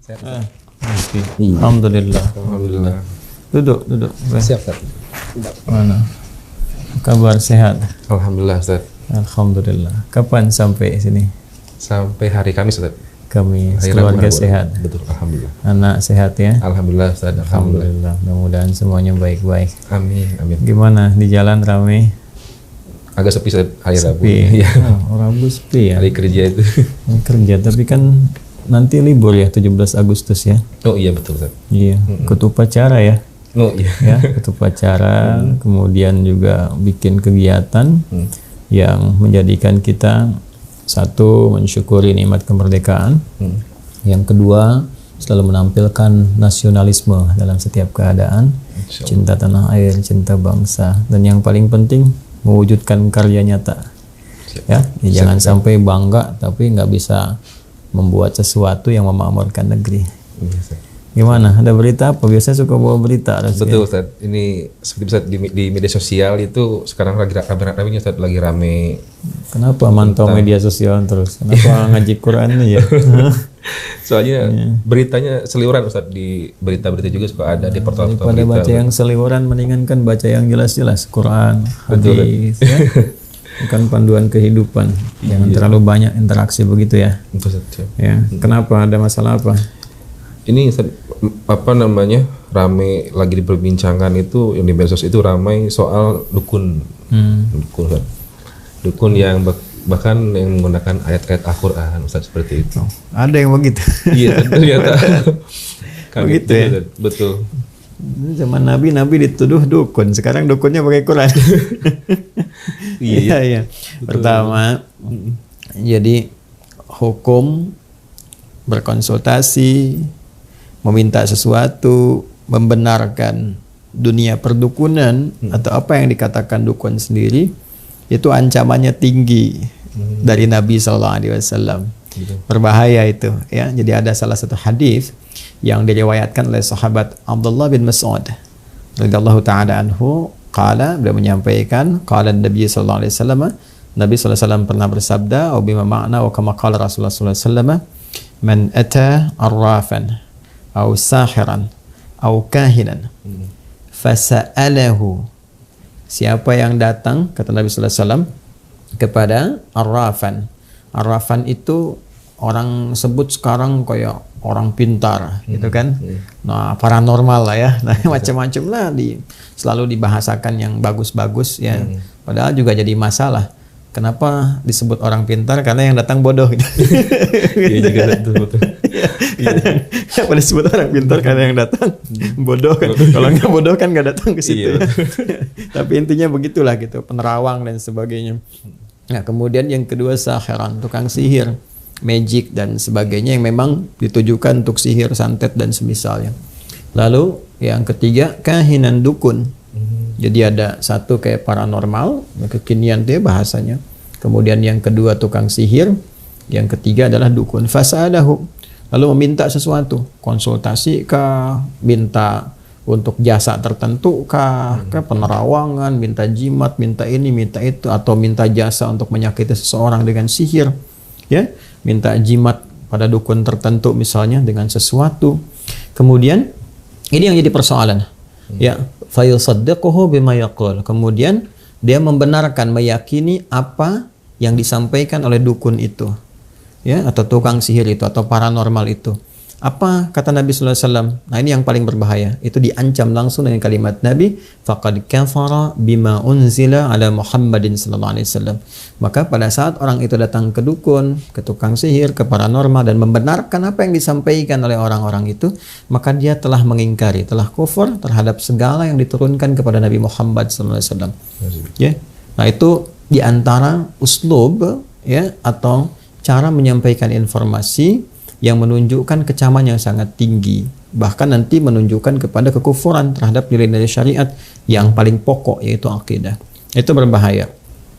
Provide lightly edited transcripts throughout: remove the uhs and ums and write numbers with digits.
Oke. Alhamdulillah. Alhamdulillah. Duduk. Siap, Ustaz. Mana? Kabar sehat? Alhamdulillah, Ustaz. Alhamdulillah. Kapan sampai sini? Sampai hari Kamis, Ustaz. Kamis. Hari Keluarga Rabu. sehat? Betul, alhamdulillah. Anak sehat ya? Alhamdulillah, Ustaz. Alhamdulillah. Mudah-mudahan semuanya baik-baik. Amin. Gimana di jalan ramai? Agak sepi, Ustaz, hari Rabu. Sepi. Iya. Rabu sepi ya? Hari kerja itu. Kerja, tapi kan nanti libur ya 17 Agustus ya? Oh iya, betul, Ustaz. Iya, ikut upacara ya? Oh iya. Ya, ikut upacara, kemudian juga bikin kegiatan yang menjadikan kita satu, mensyukuri nikmat kemerdekaan. Yang kedua, selalu menampilkan nasionalisme dalam setiap keadaan, cinta tanah air, cinta bangsa, dan yang paling penting mewujudkan karya nyata. Ya, jangan sampai bangga tapi nggak bisa membuat sesuatu yang memakmurkan negeri. Gimana? Ada berita apa? Biasanya suka bawa berita. Betul, Ustaz. Ini seperti Ustaz di media sosial itu sekarang lagi rame-ramenya, Ustaz, lagi rame. Kenapa mantau media sosial terus? Kenapa ngaji Quran nih ya? Soalnya beritanya seliweran, Ustaz, di berita-berita juga suka ada di portal-portal Pada berita. baca yang seliweran mendingan kan baca yang jelas-jelas, Quran, hadis, ya. Bukan panduan kehidupan. Jangan terlalu banyak interaksi begitu ya. Betul, Ustaz. Ya. Kenapa? Ada masalah apa? Ini apa namanya, rame lagi diperbincangkan itu yang di medsos itu ramai soal dukun. Dukun yang bahkan yang menggunakan ayat-ayat Al-Qur'an, Ustaz, seperti itu. Ada yang begitu. Iya, ternyata. Begitu ya? Betul. Zaman Nabi dituduh dukun, sekarang dukunnya pakai Quran. Iya. Pertama, jadi hukum berkonsultasi, meminta sesuatu, membenarkan dunia perdukunan atau apa yang dikatakan dukun sendiri, itu ancamannya tinggi dari Nabi SAW. Berbahaya itu ya. Jadi ada salah satu hadis yang diriwayatkan oleh sahabat Abdullah bin Mas'ud radhiyallahu taala anhu, beliau menyampaikan, qala Nabi sallallahu alaihi wasallam, Nabi sallallahu alaihi wasallam pernah bersabda, "Wa bima ma'na wa kama qala Rasulullah sallallahu alaihi wasallam, man ata arrafan aw sahiran aw kahinan fasa'alahu." Siapa yang datang, kata Nabi sallallahu alaihi wasallam, kepada arrafan. Arrafan itu orang sebut sekarang kayak orang pintar, gitu kan. Nah, paranormal lah ya. Nah, macam-macam lah selalu dibahasakan yang bagus-bagus ya. Padahal juga jadi masalah. Kenapa disebut orang pintar? Karena yang datang bodoh gitu. Iya juga betul. Kenapa disebut orang pintar? Karena yang datang bodoh kan. Kalau nggak bodoh kan nggak datang ke situ. Ya. Tapi intinya begitulah gitu, penerawang dan sebagainya. Nah, kemudian yang kedua sahiran, tukang sihir, magic dan sebagainya yang memang ditujukan untuk sihir, santet dan semisalnya. Lalu yang ketiga kahinan, dukun. Jadi ada satu kayak paranormal, kekinian dia bahasanya. Kemudian yang kedua tukang sihir, yang ketiga adalah dukun. Fasadahu, lalu meminta sesuatu, konsultasi kah, minta untuk jasa tertentu kah, penerawangan, minta jimat, minta ini, minta itu, atau minta jasa untuk menyakiti seseorang dengan sihir, ya, minta jimat pada dukun tertentu misalnya dengan sesuatu. Kemudian ini yang jadi persoalan, ya, fayusaddiquhu bima yaqul. Kemudian dia membenarkan, meyakini apa yang disampaikan oleh dukun itu, ya, atau tukang sihir itu, atau paranormal itu. Apa kata Nabi sallallahu alaihi wasallam? Nah, ini yang paling berbahaya. Itu diancam langsung dengan kalimat Nabi, faqad kafara bima unzila ala Muhammadin sallallahu alaihi wasallam. Maka pada saat orang itu datang ke dukun, ke tukang sihir, ke paranormal dan membenarkan apa yang disampaikan oleh orang-orang itu, maka dia telah mengingkari, telah kufur terhadap segala yang diturunkan kepada Nabi Muhammad sallallahu alaihi wasallam. Ya. Nah, itu di antara uslub, ya, atau cara menyampaikan informasi yang menunjukkan kecaman yang sangat tinggi, bahkan nanti menunjukkan kepada kekufuran terhadap nilai-nilai syariat yang paling pokok, yaitu akidah. Itu berbahaya.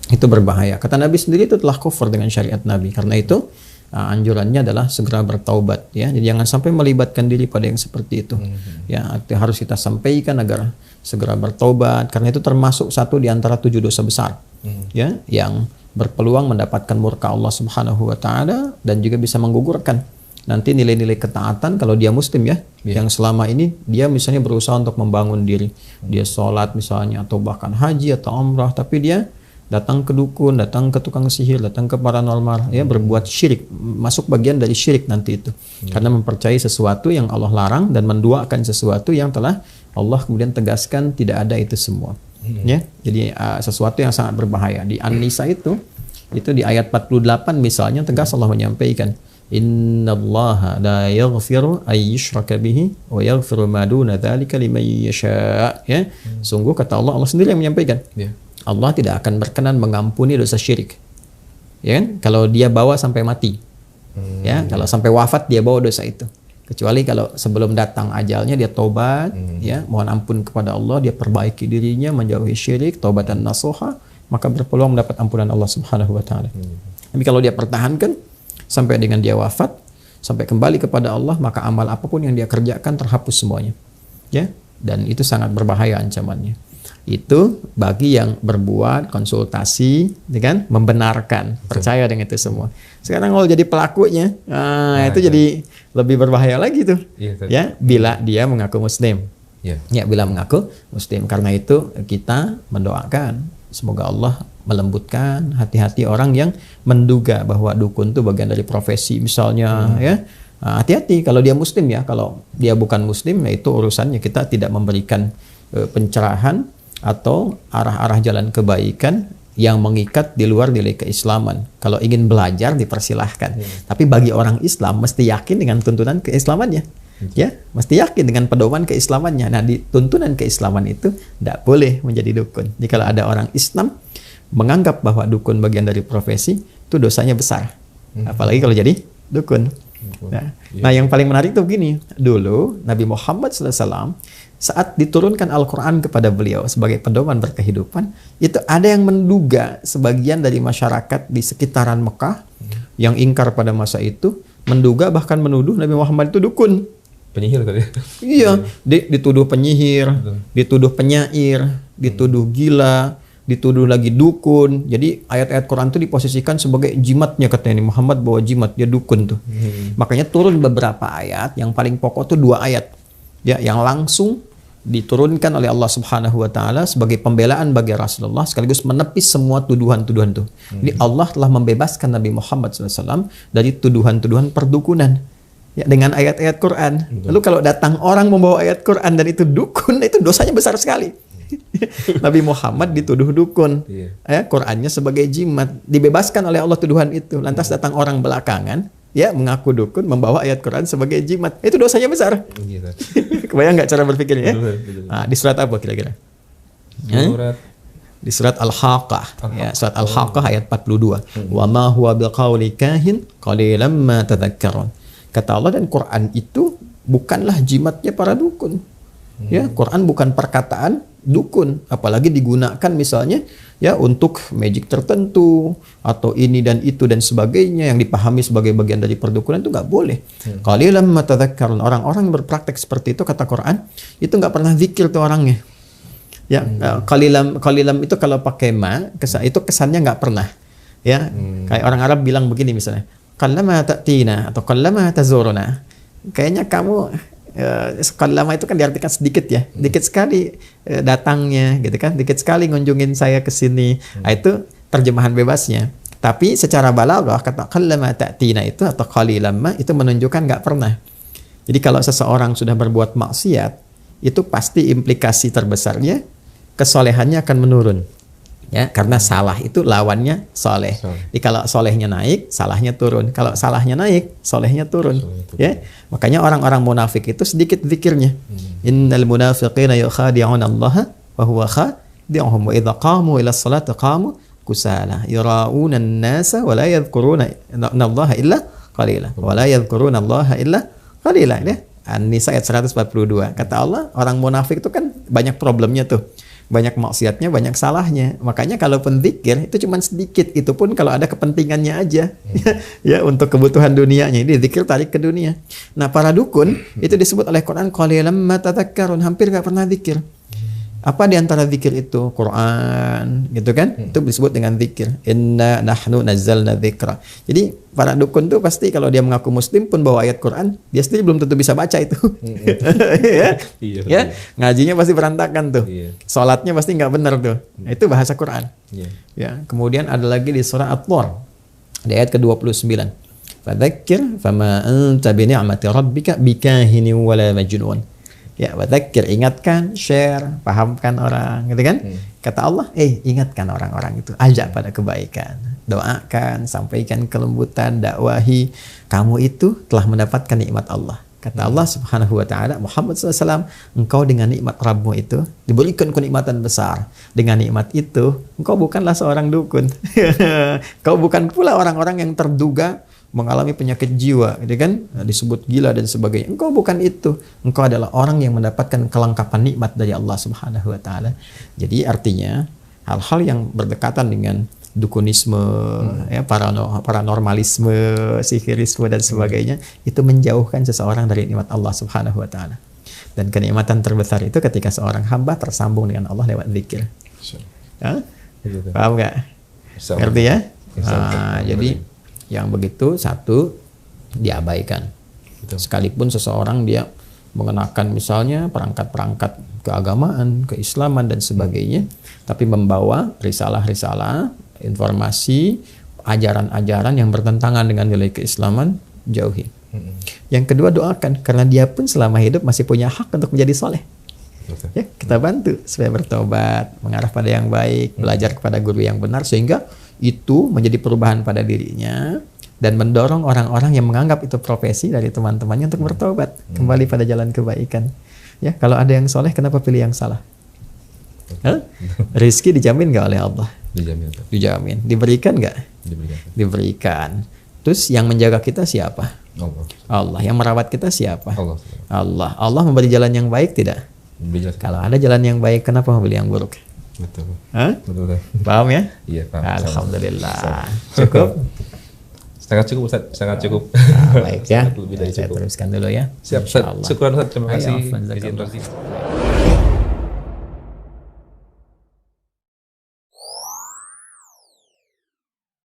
Itu berbahaya. Kata Nabi sendiri itu telah kufur dengan syariat Nabi. Karena itu anjurannya adalah segera bertaubat, ya. Jadi jangan sampai melibatkan diri pada yang seperti itu. Ya, harus kita sampaikan agar segera bertaubat, karena itu termasuk satu di antara 7 dosa besar, ya, yang berpeluang mendapatkan murka Allah Subhanahu wa taala dan juga bisa menggugurkan nanti nilai-nilai ketaatan kalau dia muslim ya, yang selama ini dia misalnya berusaha untuk membangun diri, dia sholat misalnya atau bahkan haji atau umrah, tapi dia datang ke dukun, datang ke tukang sihir, datang ke paranormal, ya berbuat syirik, masuk bagian dari syirik nanti itu, karena mempercayai sesuatu yang Allah larang dan menduakan sesuatu yang telah Allah kemudian tegaskan tidak ada itu semua, ya. Jadi sesuatu yang sangat berbahaya. Di An-Nisa itu di ayat 48 misalnya tegas Allah menyampaikan, innallaha la yaghfiru ay yushraka bihi wa yaghfiru ma duna dzalika liman yasha, ya. Sungguh kata Allah sendiri yang menyampaikan. Allah tidak akan berkenan mengampuni dosa syirik, ya kan? Kalau dia bawa sampai mati, ya, kalau sampai wafat dia bawa dosa itu. Kecuali kalau sebelum datang ajalnya dia tobat, ya, mohon ampun kepada Allah, dia perbaiki dirinya, menjauhi syirik, tobat dan nasuha, maka berpeluang mendapat ampunan Allah Subhanahu wa taala. Tapi kalau dia pertahankan sampai dengan dia wafat, sampai kembali kepada Allah, maka amal apapun yang dia kerjakan terhapus semuanya, ya. Dan itu sangat berbahaya ancamannya. Itu bagi yang berbuat konsultasi, kan, membenarkan, percaya dengan itu semua. Sekarang kalau jadi pelakunya, itu jadi lebih berbahaya lagi tuh, ya, bila dia mengaku muslim, ya, bila mengaku muslim. Karena itu kita mendoakan semoga Allah melembutkan hati-hati orang yang menduga bahwa dukun itu bagian dari profesi, misalnya, ya. Hati-hati kalau dia muslim, ya. Kalau dia bukan muslim, ya itu urusannya. Kita tidak memberikan pencerahan atau arah-arah jalan kebaikan yang mengikat di luar nilai keislaman. Kalau ingin belajar dipersilahkan. Tapi bagi orang Islam mesti yakin dengan tuntunan keislamannya. Ya, mesti yakin dengan pedoman keislamannya. Nah, di tuntunan keislaman itu tidak boleh menjadi dukun. Jadi kalau ada orang Islam menganggap bahwa dukun bagian dari profesi, itu dosanya besar. Apalagi kalau jadi dukun. Nah, yang paling menarik tuh begini. Dulu Nabi Muhammad SAW saat diturunkan Al-Quran kepada beliau sebagai pedoman berkehidupan, itu ada yang menduga, sebagian dari masyarakat di sekitaran Mekah yang ingkar pada masa itu, menduga bahkan menuduh Nabi Muhammad itu dukun. Penyihir tadi. Iya, dituduh penyihir, dituduh penyair, dituduh gila, dituduh lagi dukun. Jadi ayat-ayat Quran itu diposisikan sebagai jimatnya, katanya Muhammad bawa jimat, dia dukun tuh. Makanya turun beberapa ayat, yang paling pokok tuh 2 ayat. Ya, yang langsung diturunkan oleh Allah Subhanahu wa taala sebagai pembelaan bagi Rasulullah sekaligus menepis semua tuduhan-tuduhan itu. Jadi Allah telah membebaskan Nabi Muhammad SAW dari tuduhan-tuduhan perdukunan, ya, dengan ayat-ayat Quran. Lalu kalau datang orang membawa ayat Quran dan itu dukun, itu dosanya besar sekali. Nabi Muhammad dituduh dukun, ya, Qurannya sebagai jimat, dibebaskan oleh Allah tuduhan itu. Lantas datang orang belakangan, ya, mengaku dukun, membawa ayat Quran sebagai jimat, itu dosanya besar. Kebayang nggak cara berpikirnya? Nah, di surat apa kira-kira? Di surat Al-Haqqah, ya, surat Al-Haqqah ayat 42. Wa ma huwa biqauli kahin qalilan ma tadhakkarun. Kata Allah, dan Quran itu bukanlah jimatnya para dukun. Ya, Quran bukan perkataan dukun, apalagi digunakan misalnya, ya, untuk magic tertentu atau ini dan itu dan sebagainya yang dipahami sebagai bagian dari perdukunan, itu nggak boleh. Qalilan ma tadhakkarun. Orang-orang yang berpraktek seperti itu, kata Quran, itu nggak pernah zikir tuh orangnya. Ya, qalilan itu kalau pakai ma, itu kesannya nggak pernah. Ya, kayak orang Arab bilang begini misalnya, qallama ta'tina atau qallama tazuruna. Kayaknya kamu lama itu kan diartikan sedikit, ya, dikit sekali datangnya, gitu kan, dikit sekali ngunjungin saya ke sini. Nah, itu terjemahan bebasnya. Tapi secara balaghah kata qallama ta'tina itu atau qalilan ma itu menunjukkan nggak pernah. Jadi kalau seseorang sudah berbuat maksiat, itu pasti implikasi terbesarnya kesolehannya akan menurun. Ya, karena salah itu lawannya soleh. Jadi kalau solehnya naik, salahnya turun. Kalau salahnya naik, solehnya turun. Ya, makanya orang-orang munafik itu sedikit zikirnya. Innal munafiqina yukhadi'una Allah wa huwa khadi'uhum wa idza qamu ila sholati qamu kusala yura'una an-nasa wa la yadhkuruna Allah illa qalila wa la yadhkuruna Allah illa qalila. Ya, An-Nisa ayat 142. Kata Allah, orang munafik itu kan banyak problemnya tuh. Banyak maksiatnya, banyak salahnya. Makanya kalaupun zikir itu cuma sedikit, itu pun kalau ada kepentingannya aja. Ya, untuk kebutuhan dunianya. Ini zikir tarik ke dunia. Nah, para dukun itu disebut oleh Quran qalilan ma tadhakkarun, hampir nggak pernah zikir. Apa di antara zikir itu? Quran, gitu kan? Itu disebut dengan zikir. Inna nahnu nazzalna dzikra. Jadi para dukun tuh pasti kalau dia mengaku muslim pun bawa ayat Quran, dia sendiri belum tentu bisa baca itu. Ya? Iya. Ya? Ngajinya pasti berantakan tuh. Iya. Salatnya pasti nggak benar tuh. Itu bahasa Quran. Iya. Ya, kemudian ada lagi di surah At-Tur di ayat ke-29. Fadzakir fama anta bi ni'mati rabbika bikahinin wala majnun. Ya, wadzakir, ingatkan, share, pahamkan orang, gitu kan? Kata Allah, ingatkan orang-orang itu, ajak pada kebaikan, doakan, sampaikan kelembutan, dakwahi. Kamu itu telah mendapatkan nikmat Allah. Kata Allah Subhanahu wa taala, Muhammad SAW, engkau dengan nikmat Rabbmu itu diberikan kenikmatan besar. Dengan nikmat itu, engkau bukanlah seorang dukun. Kau bukan pula orang-orang yang terduga mengalami penyakit jiwa, gitu kan? Disebut gila dan sebagainya. Engkau bukan itu. Engkau adalah orang yang mendapatkan kelengkapan nikmat dari Allah Subhanahu wa taala. Jadi artinya hal-hal yang berdekatan dengan dukunisme, ya, paranormalisme, sihirisme dan sebagainya, itu menjauhkan seseorang dari nikmat Allah Subhanahu wa taala. Dan kenikmatan terbesar itu ketika seorang hamba tersambung dengan Allah lewat zikir. Paham nggak? Ngerti ya? Jadi yang begitu satu diabaikan. Sekalipun seseorang dia mengenakan misalnya perangkat-perangkat keagamaan, keislaman dan sebagainya, tapi membawa risalah-risalah, informasi, ajaran-ajaran yang bertentangan dengan nilai keislaman, jauhi. Yang kedua, doakan, karena dia pun selama hidup masih punya hak untuk menjadi soleh. Ya, kita bantu supaya bertobat, mengarah pada yang baik, belajar kepada guru yang benar, sehingga itu menjadi perubahan pada dirinya dan mendorong orang-orang yang menganggap itu profesi dari teman-temannya untuk bertobat, kembali pada jalan kebaikan. Ya, kalau ada yang soleh, kenapa pilih yang salah? Rizki dijamin nggak oleh Allah? Dijamin. Diberikan nggak? Diberikan. Terus yang menjaga kita siapa? Allah. Yang merawat kita siapa? Allah. Allah memberi jalan yang baik tidak? Kalau ada jalan yang baik, kenapa membeli yang buruk? Betul. Betul. Paham ya? Iya, paham. Alhamdulillah. Cukup? Sangat cukup, Ustaz. Sangat cukup. Baik ya. Lebih dari Saya cukup. teruskan dulu ya. Siap, Ustaz. Syukur, Ustaz. Terima kasih. Ayo, Izin